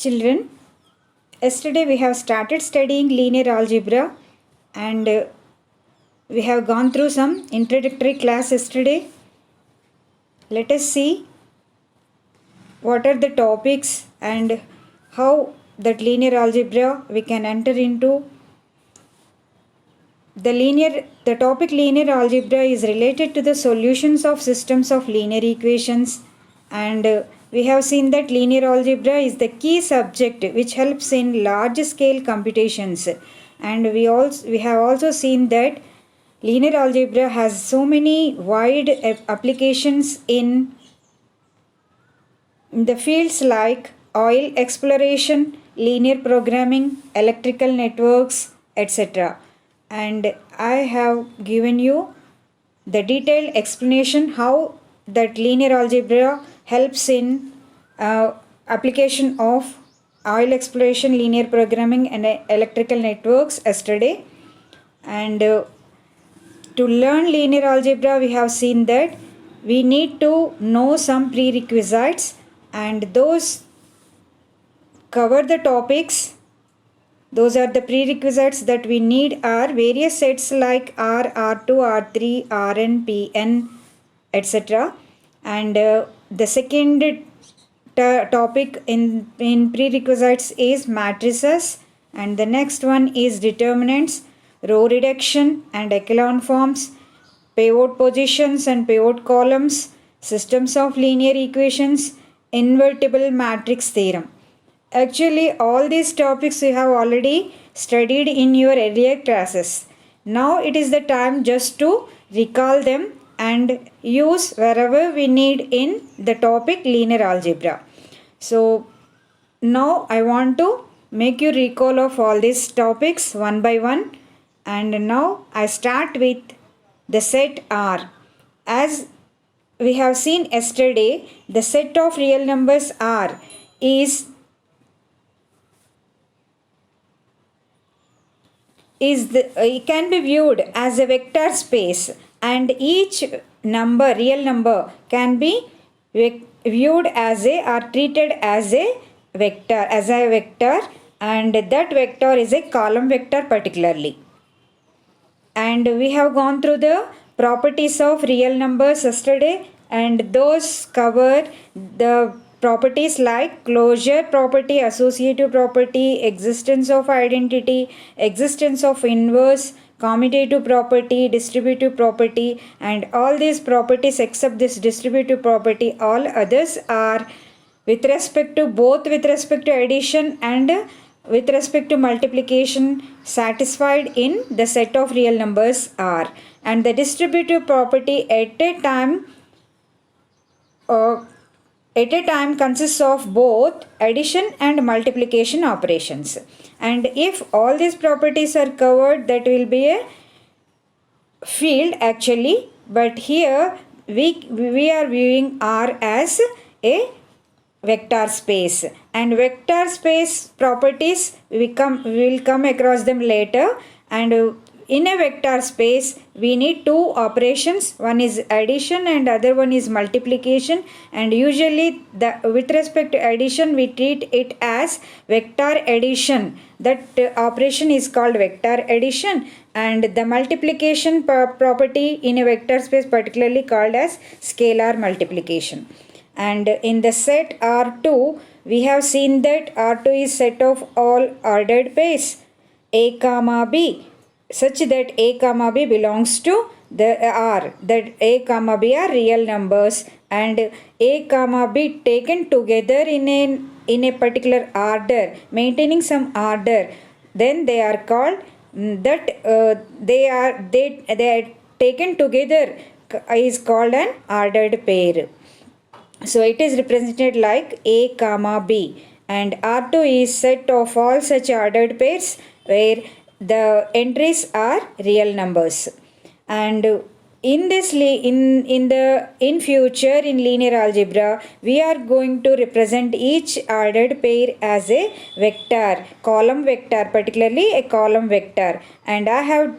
Children, yesterday we have started studying linear algebra and we have gone through some introductory class yesterday. Let us see what are the topics and how that linear algebra we can enter into. The topic linear algebra is related to the solutions of systems of linear equations, and we have seen that linear algebra is the key subject which helps in large scale computations, and we have also seen that linear algebra has so many wide applications in the fields like oil exploration, linear programming, electrical networks, etc. And I have given you the detailed explanation how that linear algebra helps in application of oil exploration, linear programming and electrical networks yesterday. And to learn linear algebra we have seen that we need to know some prerequisites, and those cover the topics. Those are the prerequisites that we need are various sets like R, R2, R3, Rn, Pn, etc. And the second topic in prerequisites is matrices, and the next one is determinants, row reduction and echelon forms, pivot positions and pivot columns, systems of linear equations, invertible matrix theorem. Actually, all these topics you have already studied in your earlier classes. Now it is the time just to recall them and use wherever we need in the topic linear algebra. So now I want to make you recall of all these topics one by one, and now I start with the set R. As we have seen yesterday, the set of real numbers R it can be viewed as a vector space, and each real number can be viewed as or treated as a vector, and that vector is a column vector particularly. And we have gone through the properties of real numbers yesterday, and those cover the properties like closure property, associative property, existence of identity, existence of inverse, commutative property, distributive property, and all these properties except this distributive property, all others are with respect to addition and with respect to multiplication satisfied in the set of real numbers R. And the distributive property at a time consists of both addition and multiplication operations. And if all these properties are covered, that will be a field actually, but here we are viewing R as a vector space, and vector space properties we will come across them later. And in a vector space we need two operations, one is addition and other one is multiplication, and usually with respect to addition we treat it as vector addition. That operation is called vector addition, and the multiplication property in a vector space particularly called as scalar multiplication. And in the set R2 we have seen that R2 is set of all ordered pairs A comma B, such that A comma B belongs to the R, that A comma B are real numbers, and A comma B taken together in a particular order, maintaining some order, then they are called they are taken together is called an ordered pair. So it is represented like A comma B, and R2 is set of all such ordered pairs where the entries are real numbers. And in future in linear algebra we are going to represent each ordered pair as a vector, column vector, particularly a column vector. And I have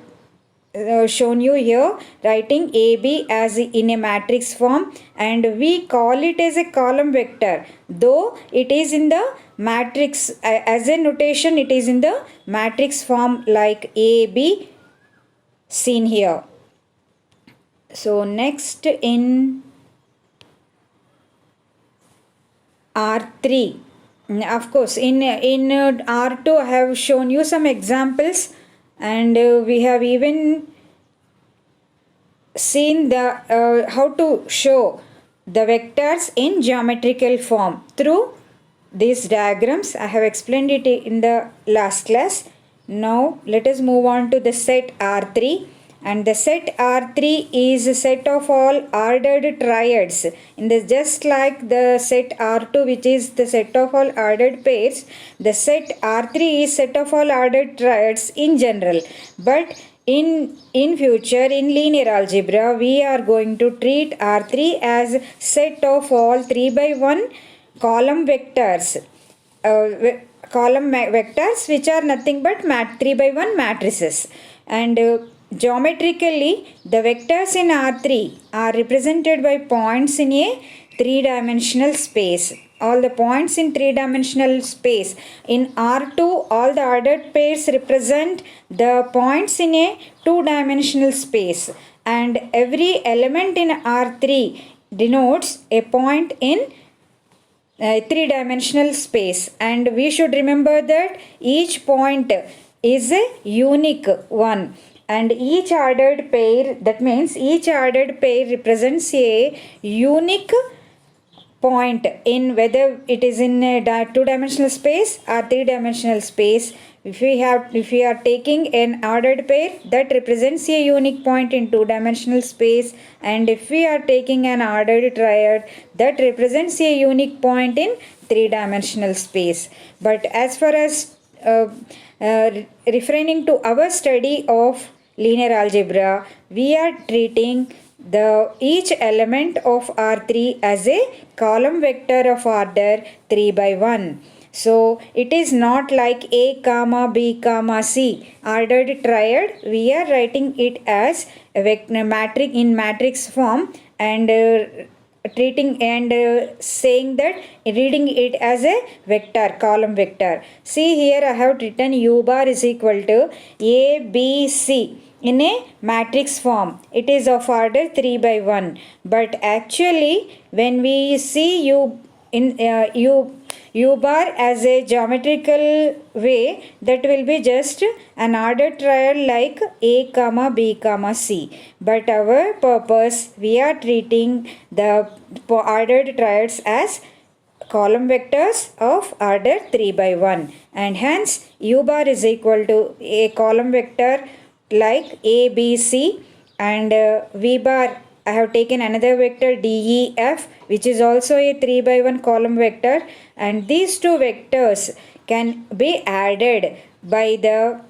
shown you here, writing AB as in a matrix form, and we call it as a column vector, though it is in the matrix as a notation, it is in the matrix form like AB seen here. So next in R3, of course in R2 I have shown you some examples, and we have even seen the how to show the vectors in geometrical form through these diagrams. I have explained it in the last class. Now let us move on to the set R3, and the set R3 is a set of all ordered triads. In the just like the set R2, which is the set of all ordered pairs, the set R3 is set of all ordered triads in general. But in future in linear algebra, we are going to treat R3 as set of all 3 by 1 column vectors. Column vectors which are nothing but 3 by 1 matrices, and geometrically the vectors in R3 are represented by points in a three-dimensional space. All the points in three-dimensional space. In R2, all the ordered pairs represent the points in a two-dimensional space, and every element in R3 denotes a point in three-dimensional space. And we should remember that each point is a unique one, and each ordered pair, that means each ordered pair represents a unique point in whether it is in a two-dimensional space or three-dimensional space. If we are taking an ordered pair, that represents a unique point in two-dimensional space, and if we are taking an ordered triad, that represents a unique point in three-dimensional space. But as far as referring to our study of linear algebra, we are treating each element of R3 as a column vector of order 3 by 1. So it is not like A comma B comma C ordered triad. We are writing it as a vector matrix in matrix form, and treating and saying that reading it as a vector, column vector. See here I have written U bar is equal to A B C in a matrix form. It is of order 3 by 1, but actually when we see U bar as a geometrical way, that will be just an ordered triad like A comma B comma C. But our purpose, we are treating the ordered triads as column vectors of order 3 by 1, and hence U bar is equal to a column vector like A B C, and V bar I have taken another vector D E F, which is also a 3 by 1 column vector, and these two vectors can be added by the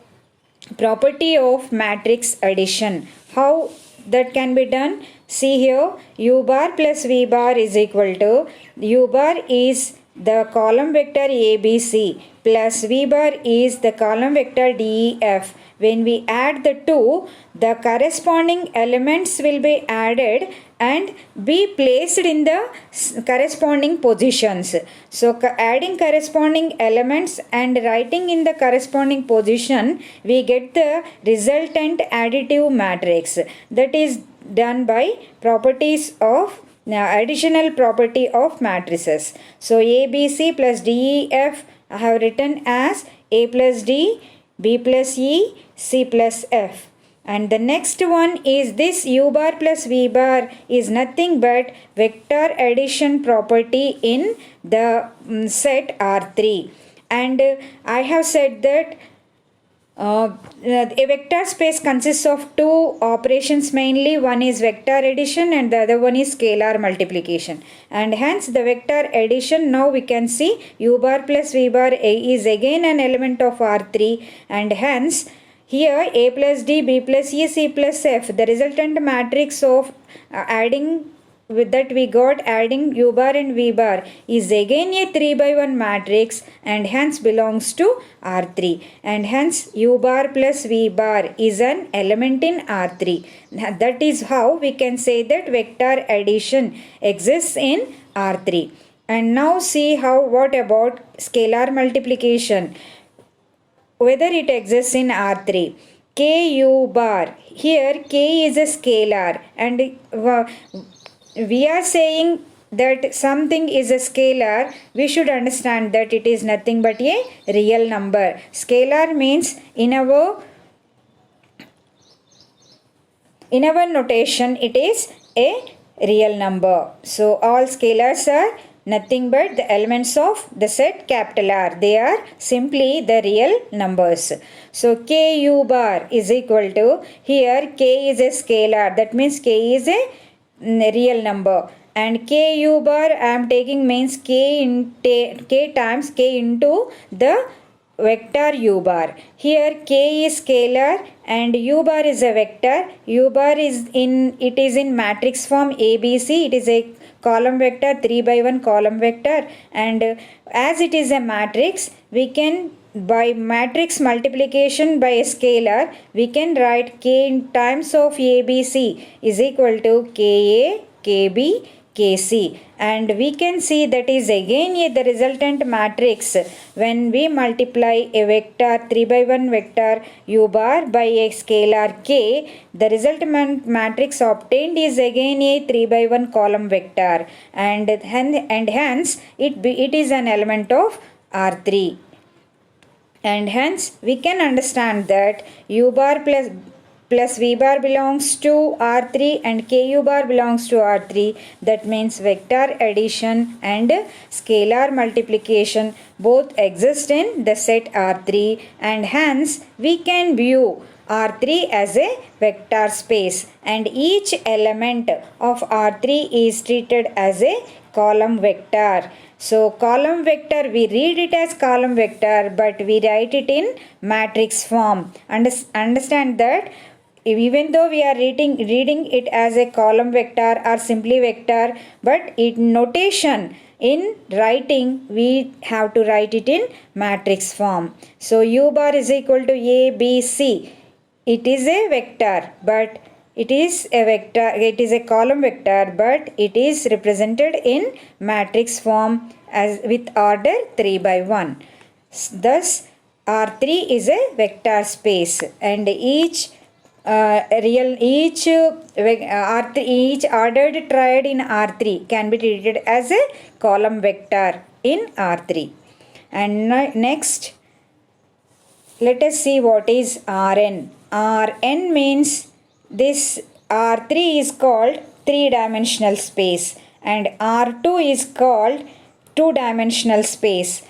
property of matrix addition. How that can be done? See here, U bar plus V bar is equal to, U bar is the column vector ABC plus V bar is the column vector DEF. When we add the two, the corresponding elements will be added and be placed in the corresponding positions. So adding corresponding elements and writing in the corresponding position, we get the resultant additive matrix. That is done by properties of additional property of matrices. So ABC plus DEF I have written as A plus D, B plus E, C plus F. And the next one is this U bar plus V bar is nothing but vector addition property in the set R3. And I have said that a vector space consists of two operations mainly. One is vector addition and the other one is scalar multiplication. And hence the vector addition, now we can see U bar plus V bar is again an element of R3, and hence here A plus D, B plus E, C plus F, the resultant matrix of adding with that we got adding u bar and v bar is again a 3 by 1 matrix and hence belongs to R3, and hence u bar plus v bar is an element in R3. That is how we can say that vector addition exists in R3. And now see how, what about scalar multiplication, whether it exists in R3. Ku bar, here k is a scalar, and we are saying that something is a scalar, we should understand that it is nothing but a real number. Scalar means in our notation it is a real number. So all scalars are nothing but the elements of the set capital R. They are simply the real numbers. So Ku bar is equal to, here k is a scalar, that means k is a real number, and Ku bar I am taking means k times k into the vector u bar. Here k is scalar and u bar is a vector. U bar is in matrix form ABC. It is a column vector, 3 by 1 column vector, and as it is a matrix, we can, by matrix multiplication by a scalar, we can write k in times of ABC is equal to KA, KB, KC, and we can see that is again the resultant matrix when we multiply a vector 3 by 1 vector u bar by a scalar k. The resultant matrix obtained is again a 3 by 1 column vector, and hence it is an element of R3, and hence we can understand that u bar plus v bar belongs to R3 and Ku bar belongs to R3. That means vector addition and scalar multiplication both exist in the set R3, and hence we can view R3 as a vector space, and each element of R3 is treated as a column vector. So column vector, we read it as column vector, but we write it in matrix form. Understand that even though we are reading it as a column vector or simply vector, but in notation, in writing, we have to write it in matrix form. So u bar is equal to A, B, C. It is a vector, but it is a column vector, but it is represented in matrix form as with order 3 by 1. Thus R3 is a vector space, and each ordered triad in R3 can be treated as a column vector in R3. And next, let us see what is Rn. Rn means this R3 is called 3-dimensional space, and R2 is called 2-dimensional space.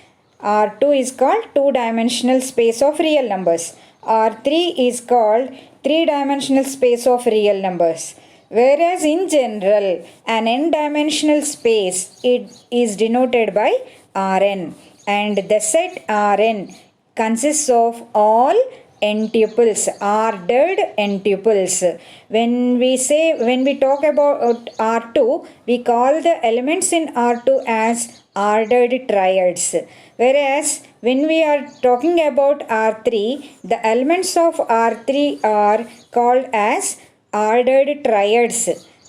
R2 is called 2-dimensional space of real numbers. R3 is called 3-dimensional space of real numbers. Whereas in general, an n-dimensional space, it is denoted by Rn, and the set Rn consists of all n-tuples, ordered n-tuples. When we talk about R2, we call the elements in R2 as ordered triads. Whereas when we are talking about R3, the elements of R3 are called as ordered triads.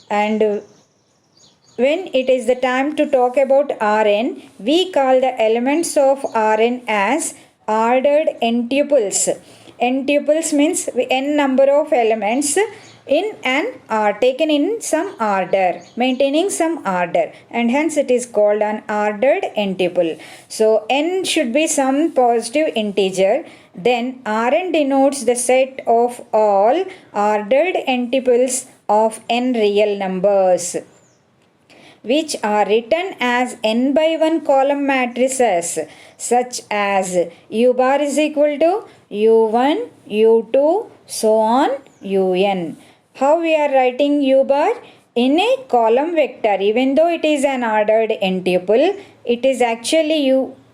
And when it is the time to talk about Rn, we call the elements of Rn as ordered n-tuples. N-tuples means n number of elements in an are taken in some order, maintaining some order, and hence it is called an ordered n-tuple. So n should be some positive integer. Then Rn denotes the set of all ordered n-tuples of n real numbers, which are written as n by 1 column matrices, such as u bar is equal to u1, u2, so on, un. How we are writing u bar? In a column vector. Even though it is an ordered n-tuple, it is actually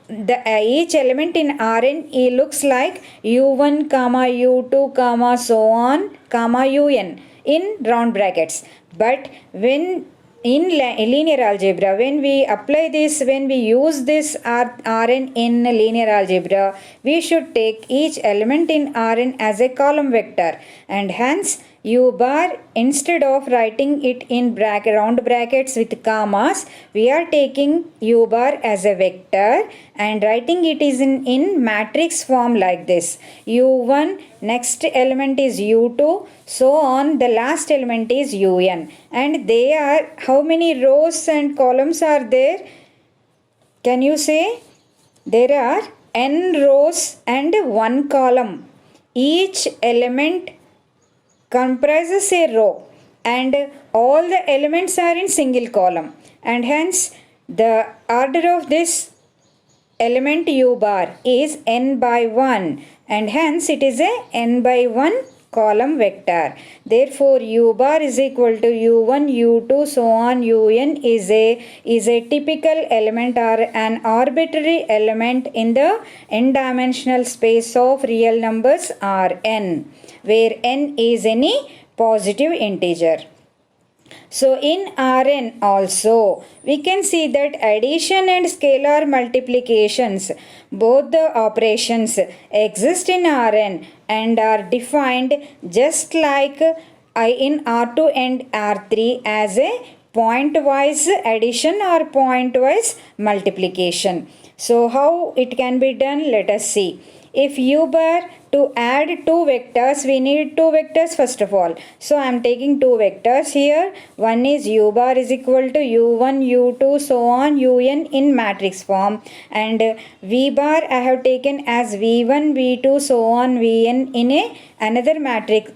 each element in Rn looks like u1, u2, so on, un in round brackets. But when in linear algebra, when we apply this, when we use this Rn in linear algebra, we should take each element in Rn as a column vector, and hence u bar, instead of writing it in round brackets with commas, we are taking u bar as a vector and writing it is in matrix form like this. u1, next element is u2, so on, the last element is un, and they are, how many rows and columns are there? Can you say? There are n rows and 1 column. Each element comprises a row and all the elements are in single column, and hence the order of this element u bar is n by 1, and hence it is a n by 1 column vector. Therefore u bar is equal to u1, u2, so on, un is a typical element or an arbitrary element in the n-dimensional space of real numbers Rn, where n is any positive integer. So in Rn also, we can see that addition and scalar multiplications, both the operations exist in Rn and are defined just like in R2 and R3 as a point-wise addition or point-wise multiplication. So how it can be done? Let us see. If u bar, to add two vectors, we need two vectors first of all. So I am taking two vectors here. One is u bar is equal to u1, u2, so on, un in matrix form, and v bar I have taken as v1, v2, so on, vn in another matrix,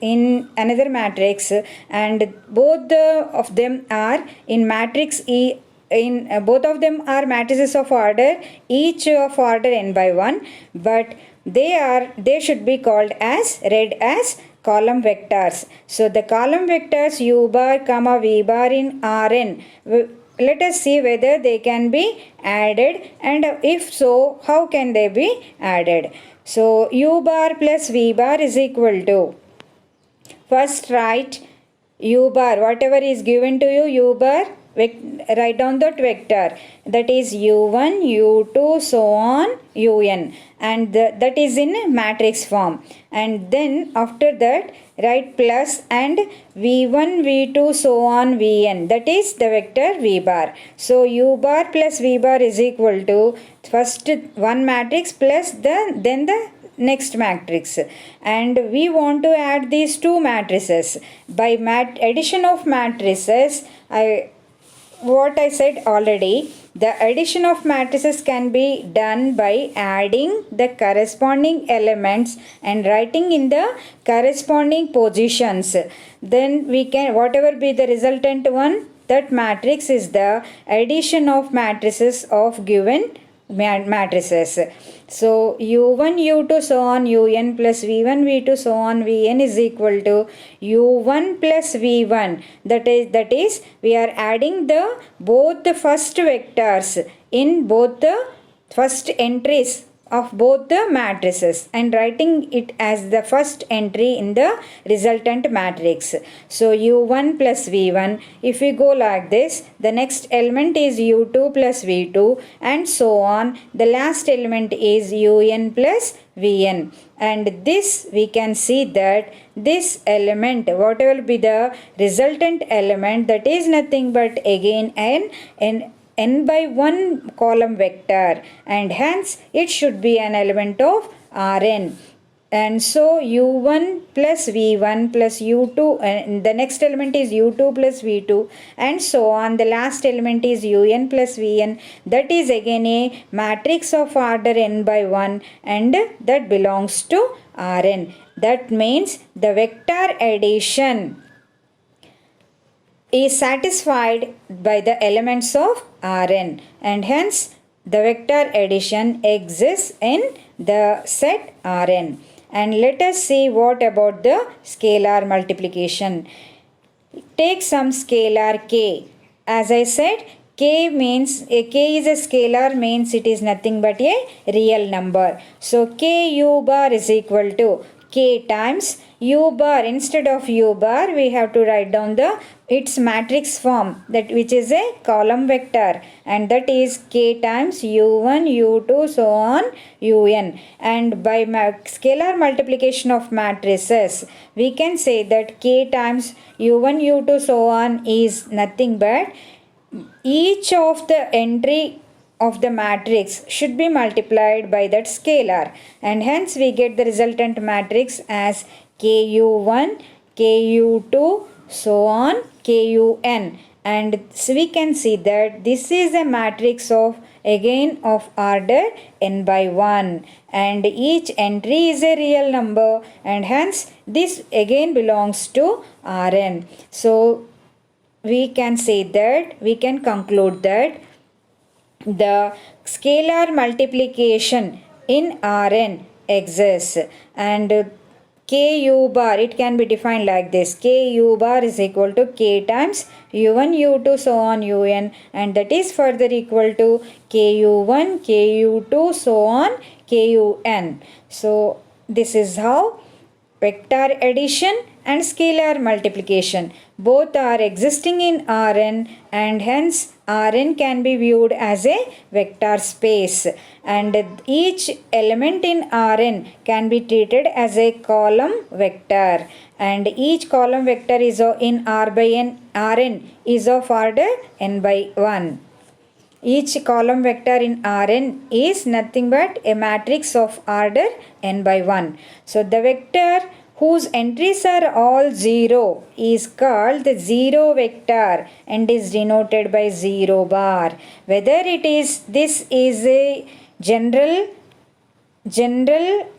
and both of them are in matrix E. Both of them are matrices of order, each of order n by 1, but they should be called as read as column vectors. So the column vectors u bar comma v bar in Rn, let us see whether they can be added, and if so, how can they be added. So u bar plus v bar is equal to, first write u bar, whatever is given to you, u bar, write down that vector, that is u1, u2, so on, un, and that is in matrix form, and then after that write plus and v1, v2, so on, vn, that is the vector v bar. So u bar plus v bar is equal to first one matrix plus then the next matrix, and we want to add these two matrices. By addition of matrices, what I said already, the addition of matrices can be done by adding the corresponding elements and writing in the corresponding positions. Then we can, whatever be the resultant one, that matrix is the addition of matrices of given matrices. So u1, u2, so on, un plus v1, v2, so on, vn is equal to u1 plus v1. That is we are adding both the first vectors in both the first entries of both the matrices and writing it as the first entry in the resultant matrix. So u1 plus v1, if we go like this, the next element is u2 plus v2, and so on, the last element is un plus vn, and this we can see that this element, whatever will be the resultant element, that is nothing but again n by 1 column vector, and hence it should be an element of Rn. And so u1 plus v1 plus u2, and the next element is u2 plus v2, and so on, the last element is un plus vn, that is again a matrix of order n by 1, and that belongs to Rn. That means the vector addition is satisfied by the elements of Rn, and hence the vector addition exists in the set Rn. And let us see what about the scalar multiplication. Take some scalar k. As I said, k is a scalar, means it is nothing but a real number. So k u bar is equal to K times U bar. Instead of U bar, we have to write down its matrix form, that which is a column vector, and that is K times U1, U2, so on Un. And by scalar multiplication of matrices, we can say that K times U1, U2, so on is nothing but each of the entry of the matrix should be multiplied by that scalar, and hence we get the resultant matrix as Ku1, Ku2, so on Kun. And so we can see that this is a matrix of again of order n by 1, and each entry is a real number, and hence this again belongs to Rn. So we can say that, we can conclude that the scalar multiplication in Rn exists, and Ku bar, it can be defined like this: Ku bar is equal to K times U1, U2, so on Un, and that is further equal to Ku1, Ku2, so on Kun. So this is how vector addition and scalar multiplication both are existing in Rn, and hence Rn can be viewed as a vector space, and each element in Rn can be treated as a column vector, and each column vector is in R by n, Rn is of order n by 1. Each column vector in Rn is nothing but a matrix of order n by 1. So the vector whose entries are all 0 is called the zero vector and is denoted by 0 bar. Whether it is, this is a general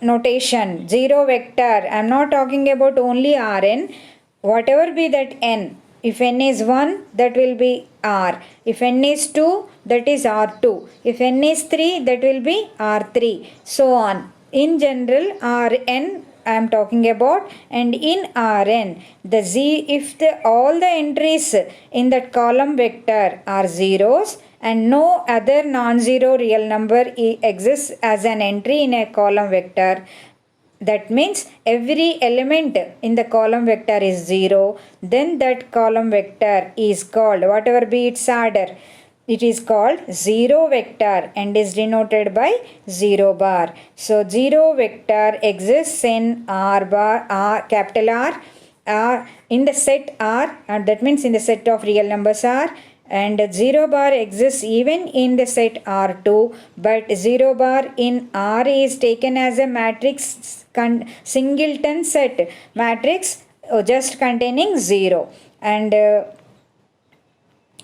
notation, zero vector. I am not talking about only Rn. Whatever be that n, if n is 1, that will be R. If n is 2, that is R2. If n is 3, that will be R3. So on. In general, Rn I am talking about, and in Rn, the z, if all the entries in that column vector are zeros and no other non-zero real number exists as an entry in a column vector, that means every element in the column vector is 0, then that column vector is called, whatever be its order, it is called zero vector and is denoted by 0 bar. So zero vector exists in R bar, capital R, in the set R, and that means in the set of real numbers R, and 0 bar exists even in the set R2, but 0 bar in R is taken as a matrix singleton set matrix just containing 0, and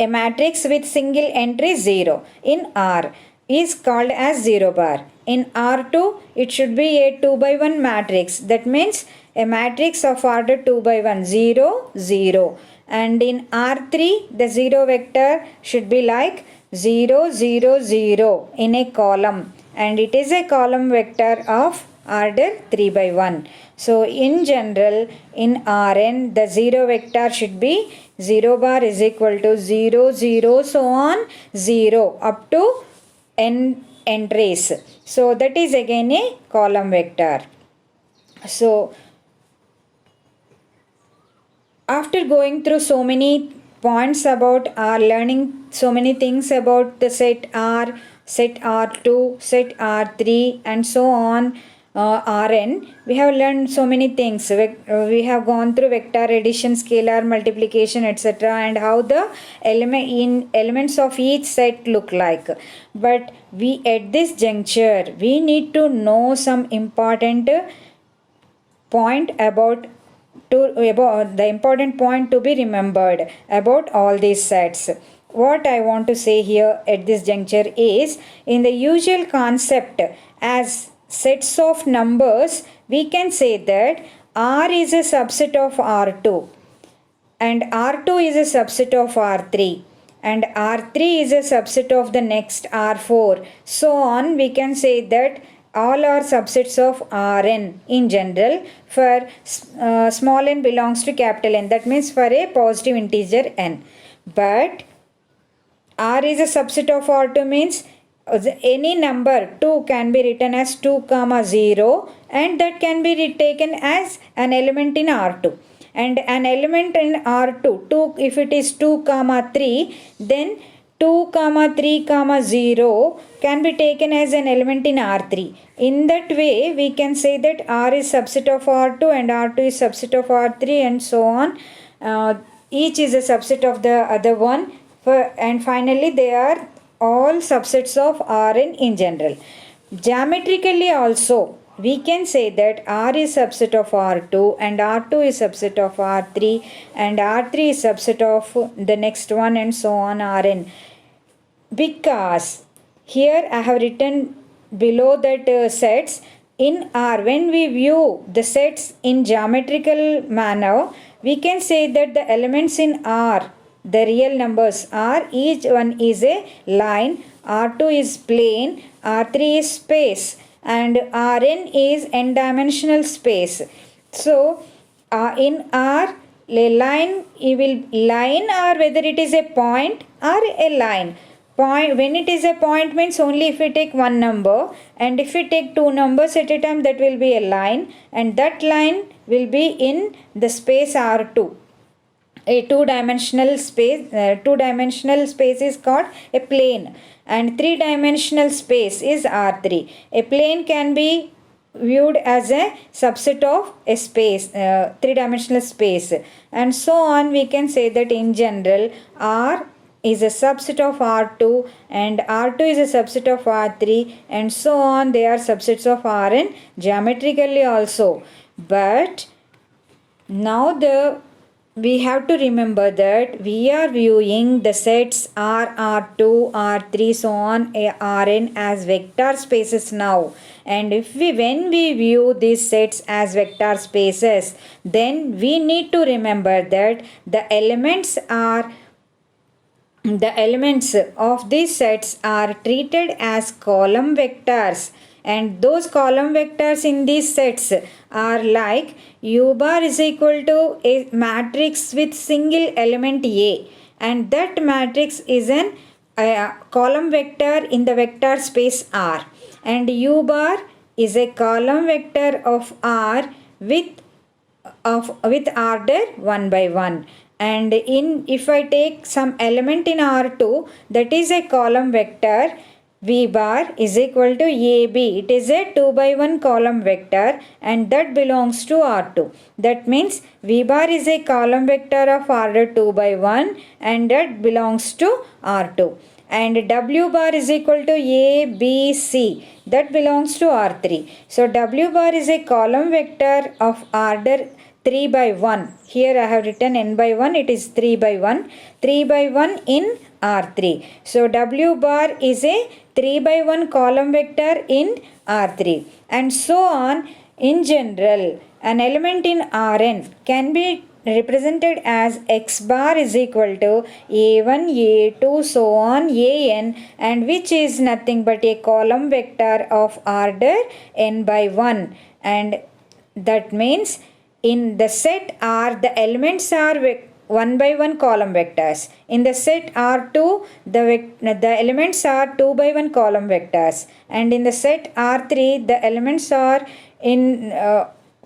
a matrix with single entry 0 in R is called as 0 bar. In R2, it should be a 2 by 1 matrix. That means a matrix of order 2 by 1, 0, 0. And in R3, the 0 vector should be like 0, 0, 0 in a column. And it is a column vector of order 3 by 1. So in general, in Rn, the 0 vector should be 0 bar is equal to 0, 0, so on 0 up to n entries. So that is again a column vector. So after going through so many points about learning so many things about the set R, set R2, set R3 and so on, Rn, we have learned so many things. We have gone through vector addition, scalar multiplication, etc., and how the elements of each set look like. But we at this juncture, we need to know some important point about the important point to be remembered about all these sets. What I want to say here at this juncture is, in the usual concept as sets of numbers, we can say that R is a subset of R2 and R2 is a subset of R3 and R3 is a subset of the next R4. So on, we can say that all are subsets of Rn in general for small n belongs to capital N. That means for a positive integer n. But R is a subset of R2 means any number 2 can be written as 2 comma 0, and that can be taken as an element in R2. And an element in R2, 2, if it is 2 comma 3, then 2 comma 3 comma 0 can be taken as an element in R3. In that way, we can say that R is subset of R2 and R2 is subset of R3 and so on. Each is a subset of the other one, and finally they are all subsets of Rn in general. Geometrically also, we can say that R is subset of R2 and R2 is subset of R3 and R3 is subset of the next one and so on Rn. Because here I have written below that sets in R, when we view the sets in geometrical manner, we can say that the elements in R, the real numbers are, each one is a line, R2 is plane, R3 is space, and Rn is n-dimensional space. So in R, a line or whether it is a point or a line. Point, when it is a point means only if we take one number, and if we take two numbers at a time, that will be a line, and that line will be in the space R2. A two-dimensional space is called a plane, and three-dimensional space is R3. A plane can be viewed as a subset of a space, three-dimensional space, and so on. We can say that in general R is a subset of R2 and R2 is a subset of R3 and so on. They are subsets of Rn geometrically also. But now we have to remember that we are viewing the sets R, R2, R3, so on, Rn as vector spaces now. And when we view these sets as vector spaces, then we need to remember that the elements of these sets are treated as column vectors, and those column vectors in these sets are like U bar is equal to a matrix with single element A, and that matrix is a column vector in the vector space R, and U bar is a column vector of R with order 1 by 1. And if I take some element in R2, that is a column vector, V bar is equal to AB. It is a 2 by 1 column vector and that belongs to R2. That means V bar is a column vector of order 2 by 1 and that belongs to R2. And W bar is equal to ABC. That belongs to R3. So W bar is a column vector of order 3 by 1. Here I have written n by 1. It is 3 by 1. 3 by 1 in R3. So W bar is a 3 by 1 column vector in R3. And so on. In general, an element in Rn can be represented as x bar is equal to a1, a2, so on, an, and which is nothing but a column vector of order n by 1. And that means in the set R, the elements are 1 by 1 column vectors. In the set R2, the elements are 2 by 1 column vectors. And in the set R3, the elements are in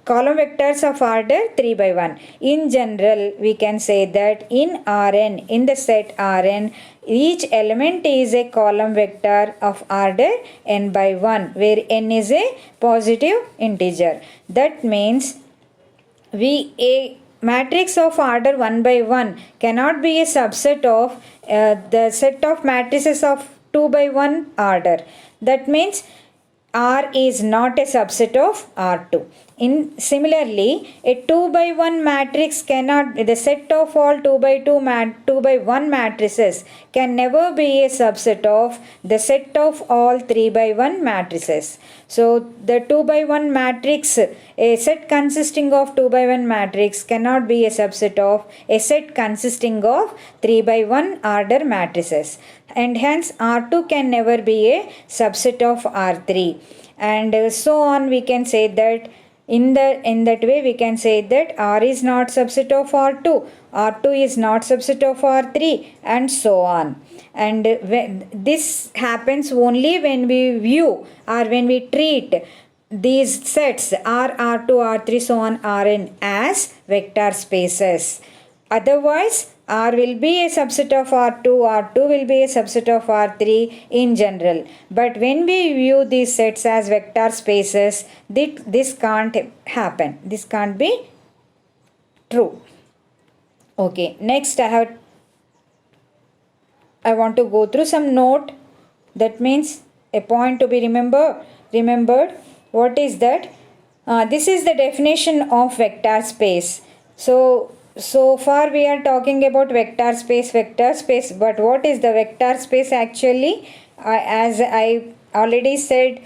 column vectors of order 3 by 1. In general, we can say that in Rn, in the set Rn, each element is a column vector of order n by 1, where n is a positive integer. That means a matrix of order 1 by 1 cannot be a subset of the set of matrices of 2 by 1 order. That means R is not a subset of R2. Similarly, a 2 by 1 matrix cannot, the set of all 2 by 1 matrices can never be a subset of the set of all 3 by 1 matrices. So, the 2 by 1 matrix, a set consisting of 2 by 1 matrix cannot be a subset of a set consisting of 3 by 1 order matrices. And hence, R2 can never be a subset of R3. And so on, we can say that In that way we can say that R is not subset of R2, R2 is not subset of R3, and so on. And this happens only when we view or when we treat these sets R, R2, R3, so on, Rn as vector spaces. Otherwise R will be a subset of R2, R2 will be a subset of R3 in general. But when we view these sets as vector spaces, this can't happen. This can't be true. Okay, next I want to go through some note. That means a point to be remembered. What is that? This is the definition of vector space. So far we are talking about vector space, but what is the vector space actually? As I already said,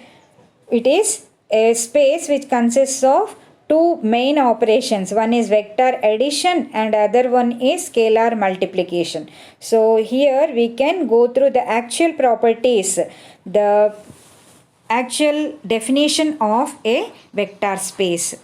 it is a space which consists of two main operations. One is vector addition and other one is scalar multiplication. So here we can go through the actual properties, the actual definition of a vector space.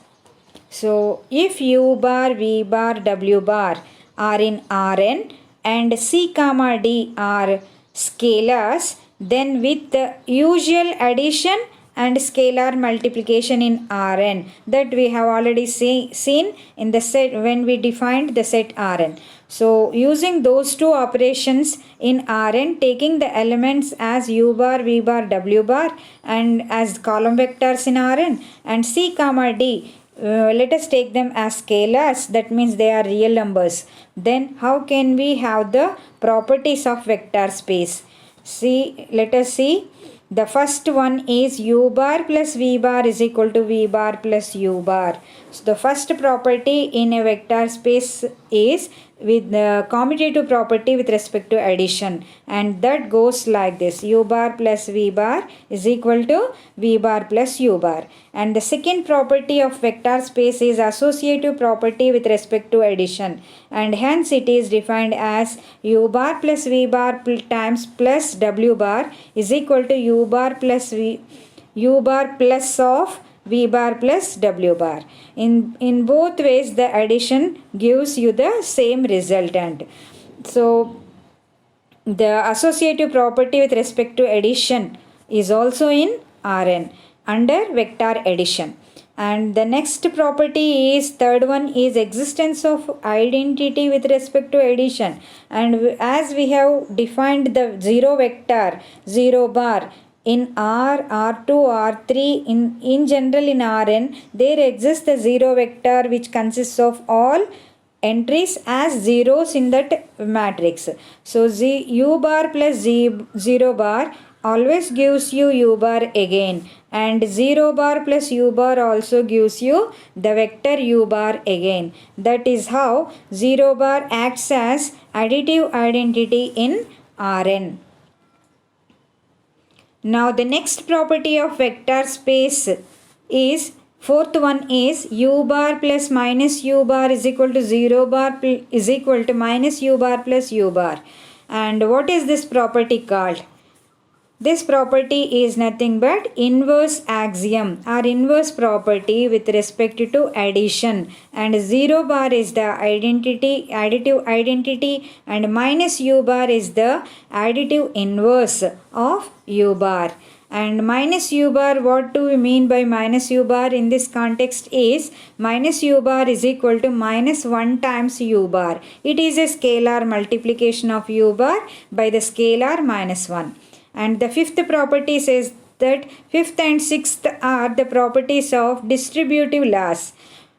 So if u bar, v bar, w bar are in Rn and c comma d are scalars, then with the usual addition and scalar multiplication in Rn, that we have already seen in the set when we defined the set Rn. So using those two operations in Rn, taking the elements as u bar, v bar, w bar and as column vectors in Rn, and c comma d, let us take them as scalars, that means they are real numbers. Then how can we have the properties of vector space? Let us see. The first one is u bar plus v bar is equal to v bar plus u bar. So the first property in a vector space is with the commutative property with respect to addition, and that goes like this: u bar plus v bar is equal to v bar plus u bar. And the second property of vector space is associative property with respect to addition, and hence it is defined as u bar plus v bar times plus w bar is equal to u bar plus of v bar plus w bar. In both ways the addition gives you the same resultant. So the associative property with respect to addition is also in Rn under vector addition. And the next property is, third one is existence of identity with respect to addition. And as we have defined the zero vector, 0 bar, in R, R2, R3, in general in Rn, there exists a zero vector which consists of all entries as zeros in that matrix. So u bar plus 0 bar always gives you u bar again, and 0 bar plus u bar also gives you the vector u bar again. That is how 0 bar acts as additive identity in Rn. Now the next property of vector space is, fourth one is u bar plus minus u bar is equal to 0 bar is equal to minus u bar plus u bar. And what is this property called? This property is nothing but inverse axiom or inverse property with respect to addition, and 0 bar is the additive identity, and minus u bar is the additive inverse of u bar. And minus u bar, what do we mean by minus u bar in this context is, minus u bar is equal to minus 1 times u bar. It is a scalar multiplication of u bar by the scalar minus 1. And the fifth property says that fifth and sixth are the properties of distributive laws.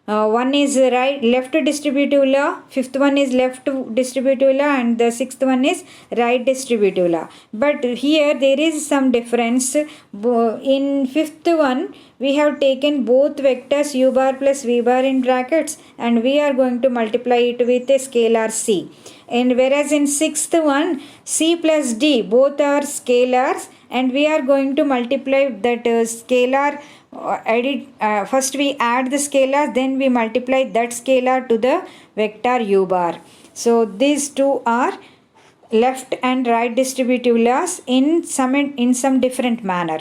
One is left distributive law, fifth one is left distributive law, and the sixth one is right distributive law. But here there is some difference. In fifth one we have taken both vectors u bar plus v bar in brackets, and we are going to multiply it with a scalar c. And whereas in sixth one, c plus d both are scalars, and we are going to multiply that scalar. First we add the scalar, then we multiply that scalar to the vector u bar. So these two are left and right distributive laws in some different manner.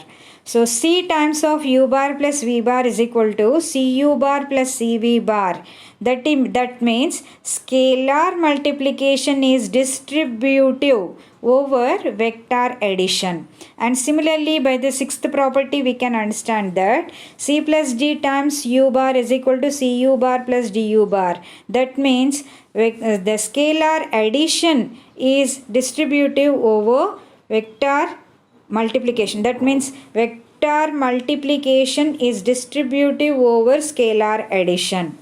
So C times of U bar plus V bar is equal to CU bar plus CV bar. That means scalar multiplication is distributive over vector addition. And similarly, by the sixth property, we can understand that C plus D times U bar is equal to CU bar plus DU bar. That means the scalar addition is distributive over vector multiplication. That means vector multiplication is distributive over scalar addition.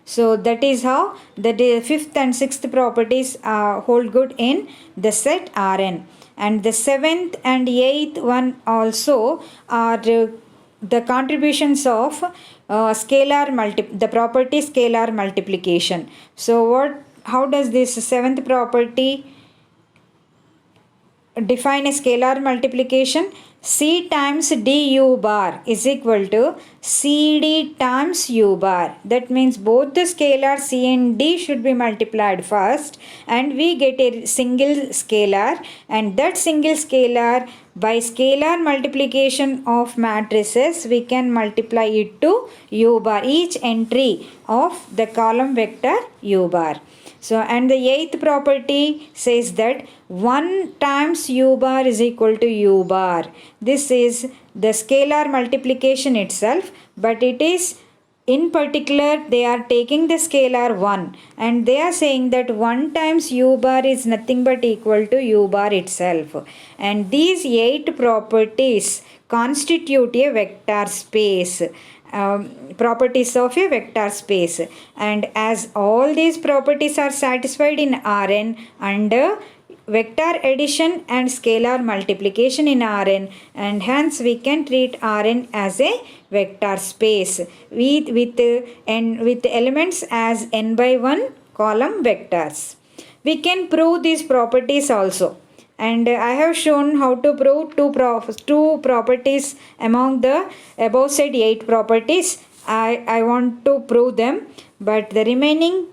So that is how the fifth and sixth properties hold good in the set Rn. And the seventh and eighth one also are the contributions of the property scalar multiplication. So how does this seventh property define a scalar multiplication? C times du bar is equal to CD times u bar. That means both the scalars C and D should be multiplied first, and we get a single scalar, and that single scalar, by scalar multiplication of matrices, we can multiply it to u bar, each entry of the column vector u bar. So, and the eighth property says that 1 times u bar is equal to u bar. This is the scalar multiplication itself, but it is in particular they are taking the scalar 1 and they are saying that 1 times u bar is nothing but equal to u bar itself. And these 8 properties constitute a vector space. Properties of a vector space, and as all these properties are satisfied in Rn under vector addition and scalar multiplication in Rn, and hence we can treat Rn as a vector space with elements as n by 1 column vectors. We can prove these properties also. And I have shown how to prove two properties among the above said 8 properties. I want to prove them, but the remaining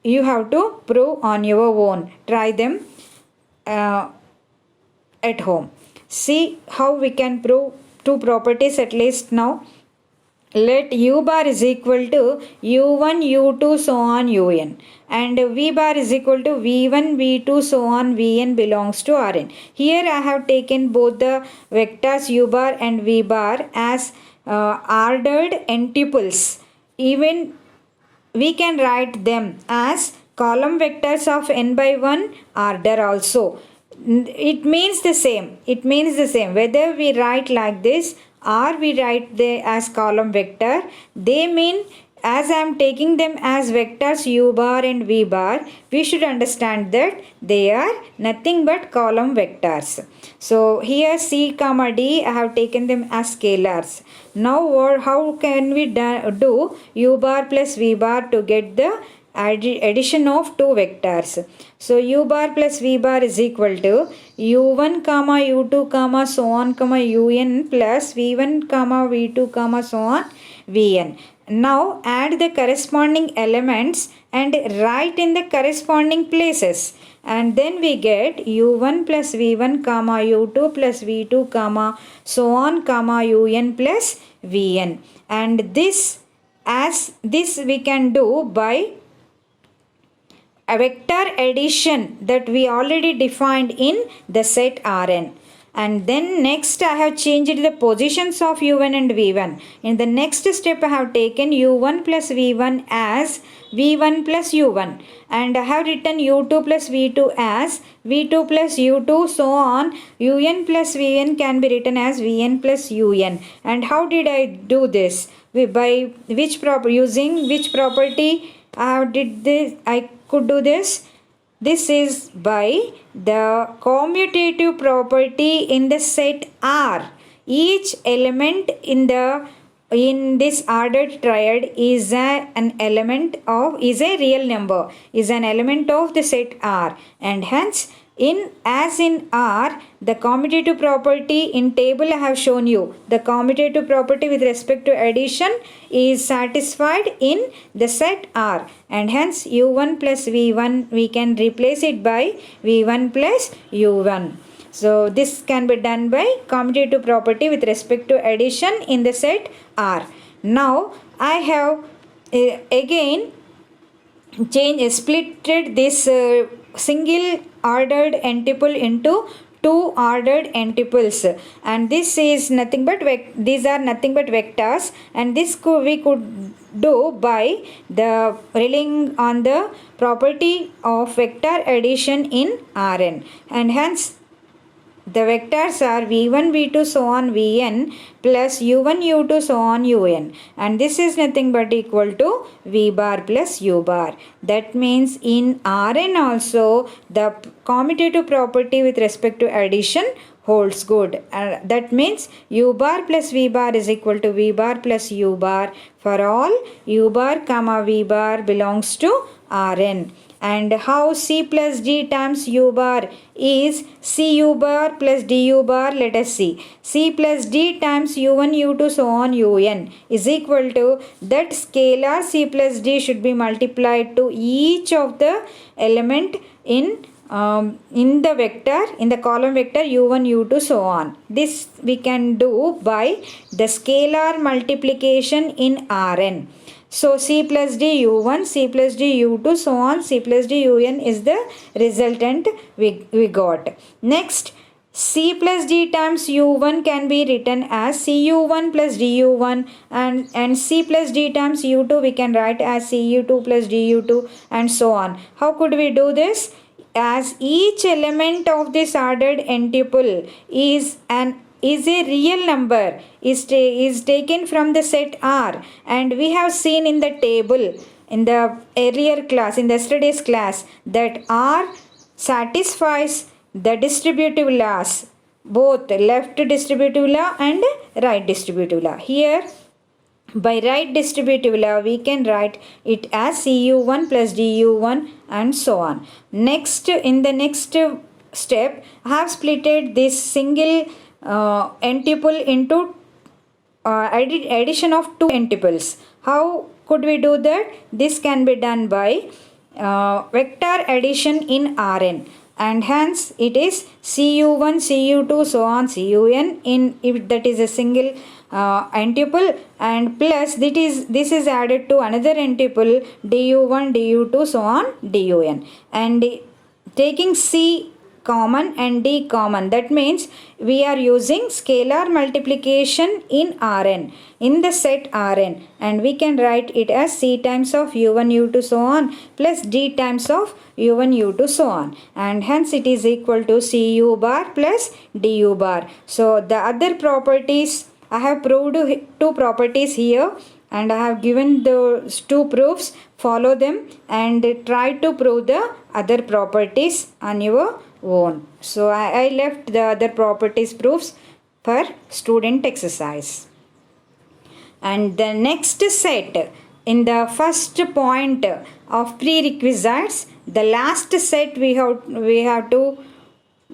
you have to prove on your own. Try them at home. See how we can prove 2 properties at least now. Let u bar is equal to u1, u2, so on un, and v bar is equal to v1, v2, so on vn belongs to Rn. Here I have taken both the vectors u bar and v bar as ordered n-tuples. Even we can write them as column vectors of n by 1 order also. It means the same. Whether we write like this or we write as column vector, they mean, as I am taking them as vectors u bar and v bar, we should understand that they are nothing but column vectors. So here C comma D, I have taken them as scalars. Now how can we do u bar plus v bar to get the addition of 2 vectors? So u bar plus v bar is equal to u1 comma u2 comma so on comma un plus v1 comma v2 comma so on vn. Now add the corresponding elements and write in the corresponding places, and then we get u1 plus v1 comma u2 plus v2 comma so on comma un plus vn. And this we can do by a vector addition that we already defined in the set Rn. And then next I have changed the positions of u1 and v1. In the next step I have taken u1 plus v1 as v1 plus u1, and I have written u2 plus v2 as v2 plus u2, so on un plus vn can be written as vn plus un. And how did I do this? By using which property I could do this? This is by the commutative property in the set R. Each element in this ordered triad is a real number, is an element of the set R, and hence as in R, the commutative property in table I have shown you, the commutative property with respect to addition is satisfied in the set R, and hence u1 plus v1 we can replace it by v1 plus u1. So this can be done by commutative property with respect to addition in the set R. Now I have again splitted this single ordered n-tuple into two ordered n-tuples, and this is nothing but these are nothing but vectors, and this we could do by the relying on the property of vector addition in Rn, and hence the vectors are v1, v2, so on vn plus u1, u2, so on un, and this is nothing but equal to v bar plus u bar. That means in Rn also the commutative property with respect to addition holds good. That means u bar plus v bar is equal to v bar plus u bar for all u bar comma v bar belongs to Rn. And how C plus D times U bar is CU bar plus DU bar, let us see. C plus D times U1, U2, so on UN is equal to that scalar C plus D should be multiplied to each of the element in the vector, in the column vector U1, U2, so on. This we can do by the scalar multiplication in Rn. So C plus D U1, C plus D U2, so on, C plus D UN is the resultant we got. Next, C plus D times U1 can be written as CU1 plus DU1, and C plus D times U2 we can write as CU2 plus DU2, and so on. How could we do this? As each element of this ordered n-tuple is a real number, is taken from the set R, and we have seen in the table in the earlier class, in the yesterday's class, that R satisfies the distributive laws, both left distributive law and right distributive law. Here by right distributive law we can write it as CU1 plus DU1 and so on. Next, in the next step, I have splitted this single n-tuple into addition of two n-tuples. How could we do that? This can be done by vector addition in Rn, and hence it is CU1, CU2, so on CUN, in if that is a single n-tuple, and plus this is added to another n-tuple DU1, DU2, so on DUN, and taking C common and D common. That means we are using scalar multiplication in Rn, in the set Rn, and we can write it as C times of U1, U2, so on plus D times of U1, U2, so on, and hence it is equal to CU bar plus DU bar. So the other properties, I have proved two properties here, and I have given those two proofs. Follow them and try to prove the other properties on your own. So I left the other properties proofs for student exercise. And the next set, in the first point of prerequisites, the last set we have to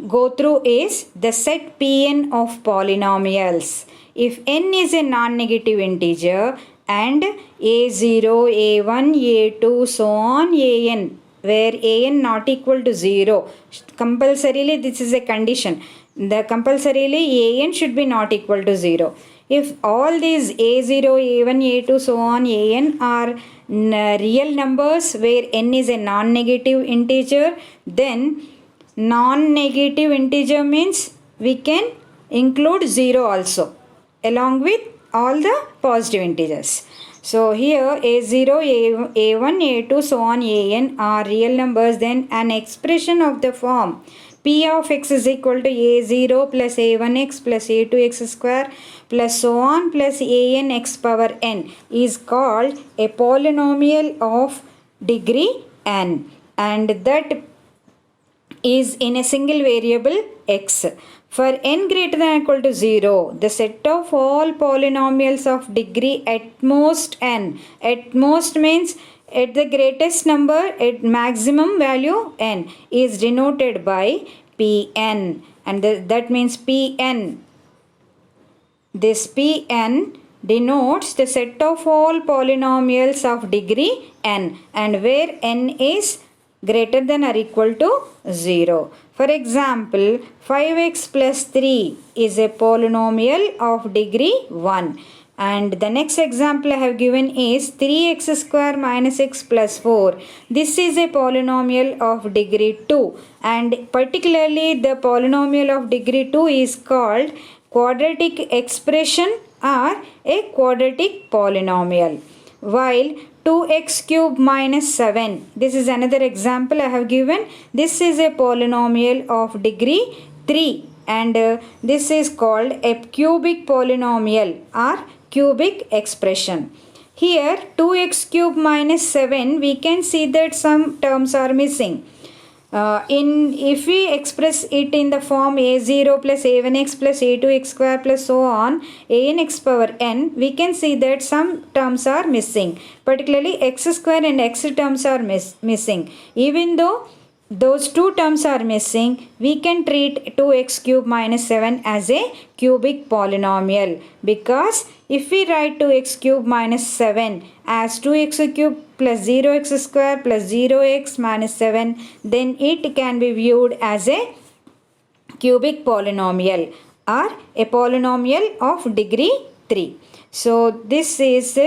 go through is the set Pn of polynomials. If n is a non-negative integer and a0, a1, a2, so on an, where an not equal to 0, compulsorily this is a condition, the compulsorily an should be not equal to 0. If all these a0, a1, a2, so on an are real numbers where n is a non-negative integer, then non-negative integer means we can include 0 also along with all the positive integers. So here a0, a1, a2, so on an are real numbers, then an expression of the form p of x is equal to a0 plus a1x plus a2x square plus so on plus an x power n is called a polynomial of degree n, and that is in a single variable x. For n greater than or equal to 0, the set of all polynomials of degree at most n, at most means at the greatest number, at maximum value n, is denoted by Pn, and that means Pn. This Pn denotes the set of all polynomials of degree n, and where n is greater than or equal to 0. For example, 5x plus 3 is a polynomial of degree 1. And the next example I have given is 3x square minus x plus 4. This is a polynomial of degree 2. And particularly the polynomial of degree 2 is called quadratic expression or a quadratic polynomial. While 2x cube minus 7, this is another example I have given. This is a polynomial of degree 3 and this is called a cubic polynomial or cubic expression. Here 2x cube minus 7, we can see that some terms are missing. If we express it in the form a0 plus a1x plus a2x square plus so on anx power n, we can see that some terms are missing. Particularly x square and x terms are missing. Even though those two terms are missing, we can treat 2x cube minus 7 as a cubic polynomial, because if we write 2x cube minus 7 as 2x cube plus 0x square plus 0x minus 7, then it can be viewed as a cubic polynomial or a polynomial of degree 3. So this is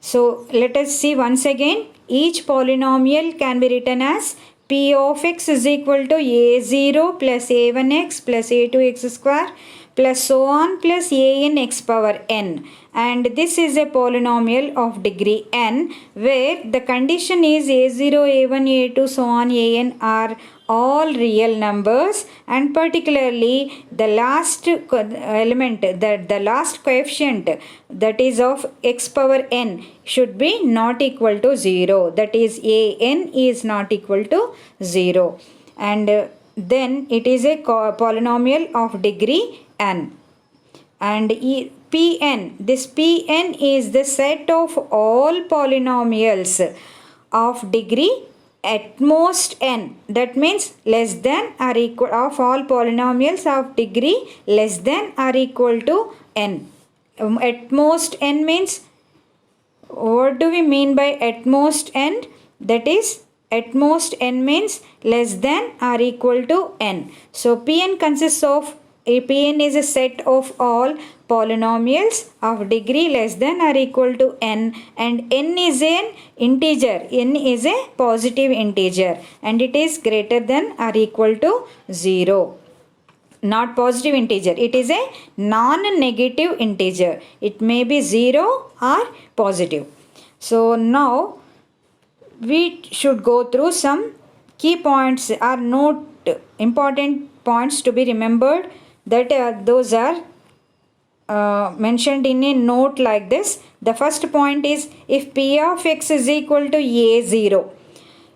so let us see once again. Each polynomial can be written as P of x is equal to a0 plus a1x plus a2x square plus so on plus an x power n. And this is a polynomial of degree n, where the condition is a0, a1, a2, so on, an are all real numbers, and particularly the last element, the last coefficient, that is of x power n, should be not equal to 0. That is, an is not equal to 0. And then it is a polynomial of degree n. And Pn, this Pn is the set of all polynomials of degree at most n. That means less than or equal of all polynomials of degree less than or equal to n. At most n means, what do we mean by at most n? That is, at most n means less than or equal to n. So Pn consists of Pn is a set of all polynomials of degree less than or equal to n, and n is an integer, n is a positive integer, and it is greater than or equal to 0. Not positive integer, it is a non-negative integer. It may be 0 or positive. So now we should go through some key points or note important points to be remembered, that those are mentioned in a note like this. The first point is, if p of x is equal to a0,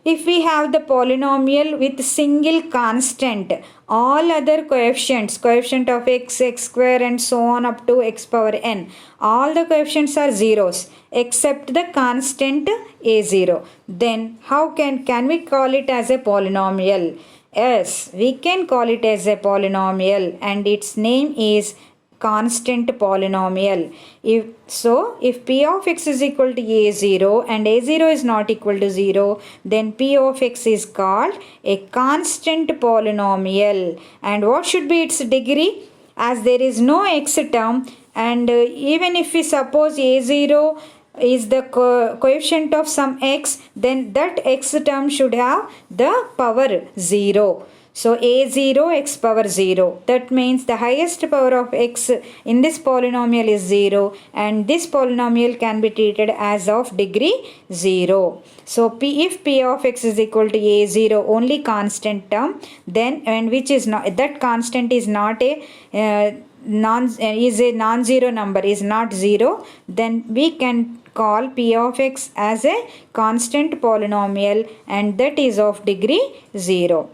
if we have the polynomial with single constant, all other coefficients, coefficient of x, x square and so on up to x power n, all the coefficients are zeros except the constant a0, then how can we call it as a polynomial? Yes, we can call it as a polynomial, and its name is constant polynomial. If p of x is equal to a0 and a0 is not equal to 0, then p of x is called a constant polynomial. And what should be its degree? As there is no x term, and even if we suppose a0 is the coefficient of some x, then that x term should have the power 0. So a0 x power 0. That means the highest power of x in this polynomial is 0, and this polynomial can be treated as of degree 0. So if p of x is equal to a0, only constant term, then, and which is not, that constant is not a non-zero number, is not 0, then we can call p of x as a constant polynomial, and that is of degree 0.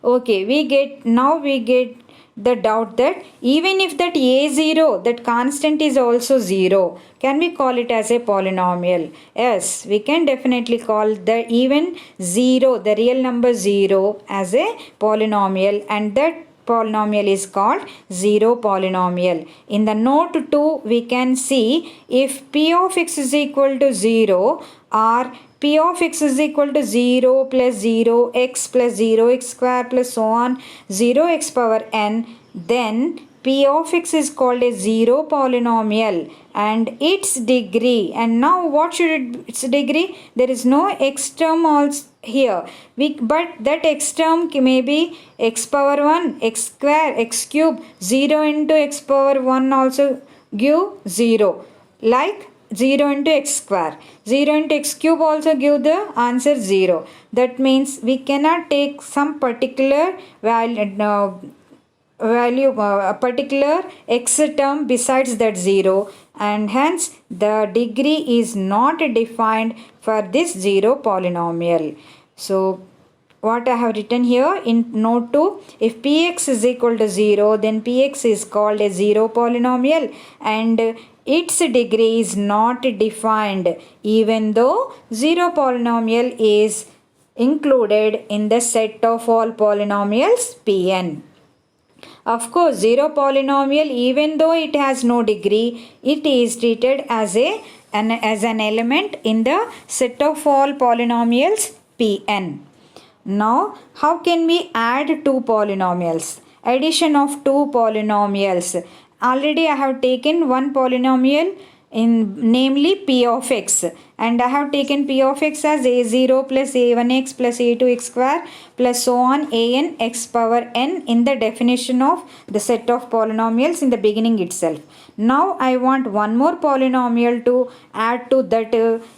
Okay, we get the doubt that even if that a0, that constant is also 0, can we call it as a polynomial? Yes, we can definitely call the even 0, the real number 0, as a polynomial, and that polynomial is called zero polynomial. In the note 2, we can see, if p of x is equal to 0 or P of x is equal to 0 plus 0 x plus 0 x square plus so on 0 x power n, then P of x is called a zero polynomial and its degree, and now what should its degree? There is no x term also here, but that x term may be x power 1, x square, x cube, 0 into x power 1 also give 0, like 0 into x square, 0 into x cube also give the answer 0. That means we cannot take some particular value, a particular x term besides that 0, and hence the degree is not defined for this zero polynomial. So what I have written here in note 2, if px is equal to 0, then px is called a zero polynomial and its degree is not defined even though zero polynomial is included in the set of all polynomials Pn. Of course, zero polynomial, even though it has no degree, it is treated as an element in the set of all polynomials Pn. Now, how can we add two polynomials? Addition of two polynomials. Already I have taken one polynomial namely P of x, and I have taken P of x as a0 plus a1x plus a2x square plus so on an x power n in the definition of the set of polynomials in the beginning itself. Now I want one more polynomial to add to that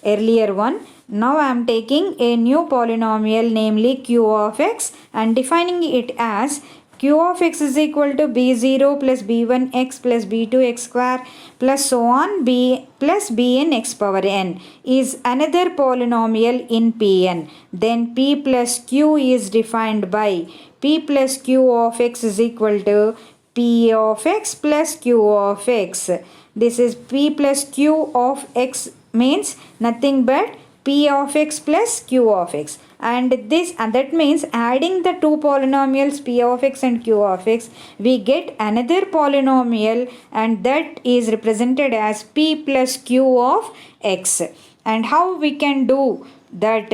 earlier one. Now I am taking a new polynomial namely q of x and defining it as q of x is equal to b0 plus b1x plus b2x square plus so on b plus bn x power n is another polynomial in Pn. Then p plus q is defined by p plus q of x is equal to p of x plus q of x. This is p plus q of x means nothing but p of x plus q of x. And that means adding the two polynomials p of x and q of x, we get another polynomial, and that is represented as p plus q of x. And how we can do that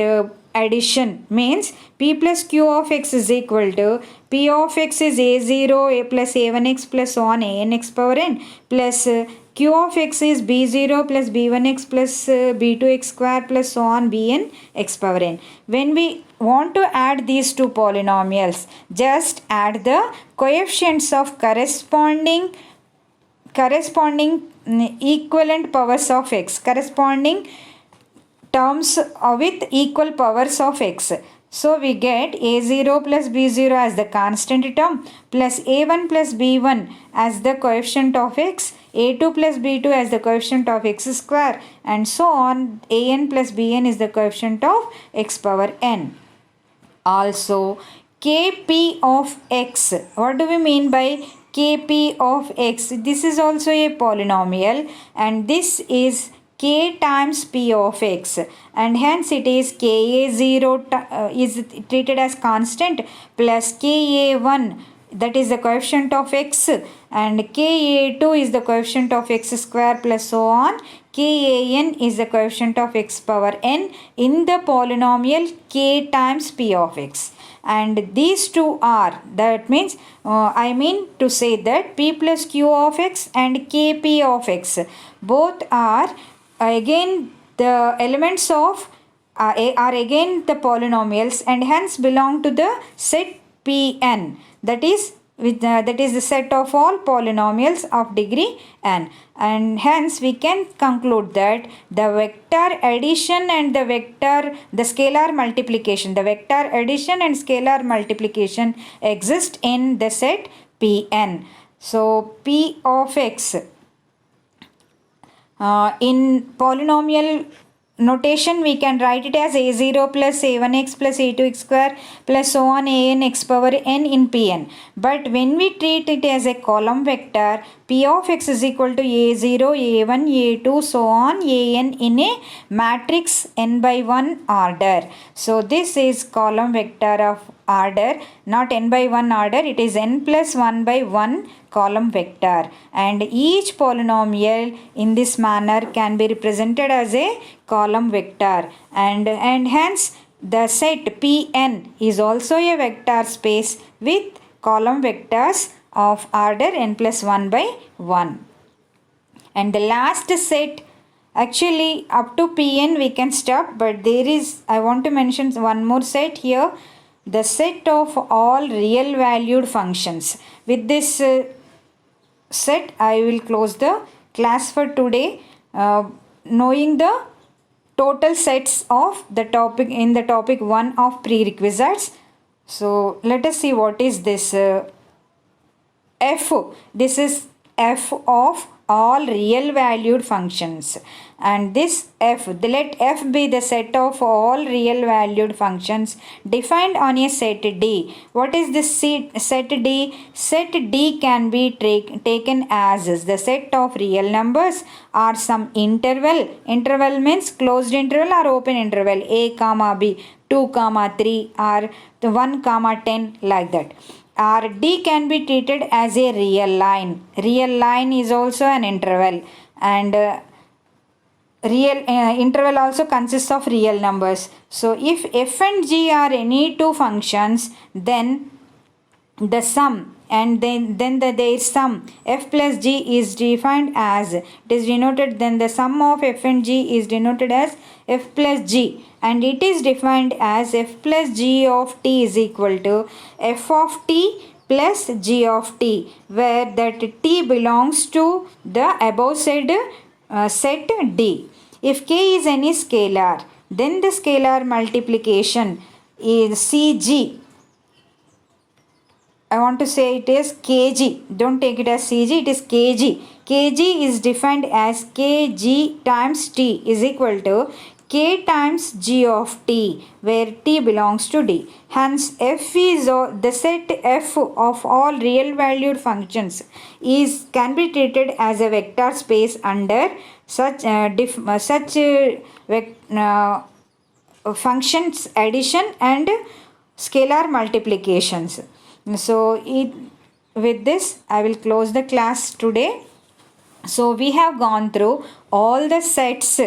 addition means p plus q of x is equal to p of x is a0 a plus a1x plus so on an x power n plus q of x is b0 plus b1x plus b2x square plus so on bn x power n. When we want to add these two polynomials, just add the coefficients of corresponding equivalent powers of x, corresponding terms with equal powers of x. So we get a0 plus b0 as the constant term plus a1 plus b1 as the coefficient of x, a2 plus b2 as the coefficient of x square, and so on an plus bn is the coefficient of x power n. Also kp of x, what do we mean by kp of x? This is also a polynomial and this is k times p of x, and hence it is ka0 is treated as constant plus ka1, that is the coefficient of x, and ka2 is the coefficient of x square plus so on kan is the coefficient of x power n in the polynomial k times p of x. And these two are, that means I mean to say that p plus q of x and kp of x both are again the elements of are again the polynomials and hence belong to the set Pn, that is the set of all polynomials of degree n, and hence we can conclude that the vector addition and the scalar multiplication, the vector addition and scalar multiplication exist in the set Pn. So p of x in polynomial notation we can write it as a0 plus a1x plus a2x square plus so on an x power n in Pn. But when we treat it as a column vector, p of x is equal to a0, a1, a2, so on an in a matrix n by 1 order. So this is column vector of order, not n by 1 order, it is n plus 1 by 1 column vector, and each polynomial in this manner can be represented as a column vector, and hence the set Pn is also a vector space with column vectors of order n plus 1 by 1. And the last set, actually up to Pn we can stop, but there is, I want to mention one more set here, the set of all real valued functions. With this set I will close the class for today, knowing the total sets of the topic in the topic 1 of prerequisites. So let us see what is this f. This is f of all real valued functions, and this f, let f be the set of all real valued functions defined on a set D. What is this set D? Set D can be taken as the set of real numbers or some interval. Interval means closed interval or open interval, a comma b, 2 comma 3 or 1 comma 10, like that. Or D can be treated as a real line. Real line is also an interval, and real interval also consists of real numbers. So if f and g are any two functions, then the sum, and then their sum f plus g is defined as, it is denoted, then the sum of f and g is denoted as f plus g, and it is defined as f plus g of t is equal to f of t plus g of t, where that t belongs to the above said set D. If k is any scalar, then the scalar multiplication is Cg. I want to say it is Kg. Don't take it as Cg, it is Kg. Kg is defined as Kg times t is equal to k times g of t, where t belongs to D. Hence, f is the set f of all real valued functions can be treated as a vector space under such functions addition and scalar multiplications. So with this I will close the class today. So we have gone through all the sets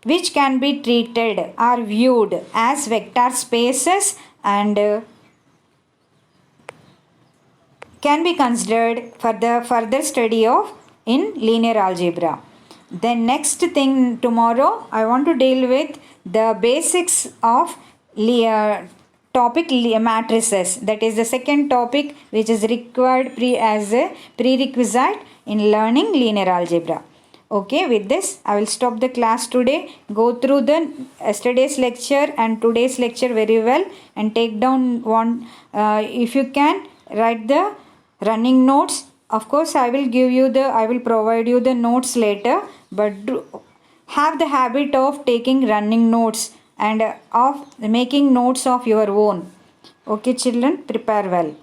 which can be treated or viewed as vector spaces and can be considered for the further study of in linear algebra. Then next thing tomorrow I want to deal with the basics of topic matrices. That is the second topic which is required as a prerequisite in learning linear algebra. Okay, with this I will stop the class today. Go through the yesterday's lecture and today's lecture very well and take down one, if you can, write the running notes. Of course I will provide you the notes later, but have the habit of taking running notes and of making notes of your own. Okay children, prepare well.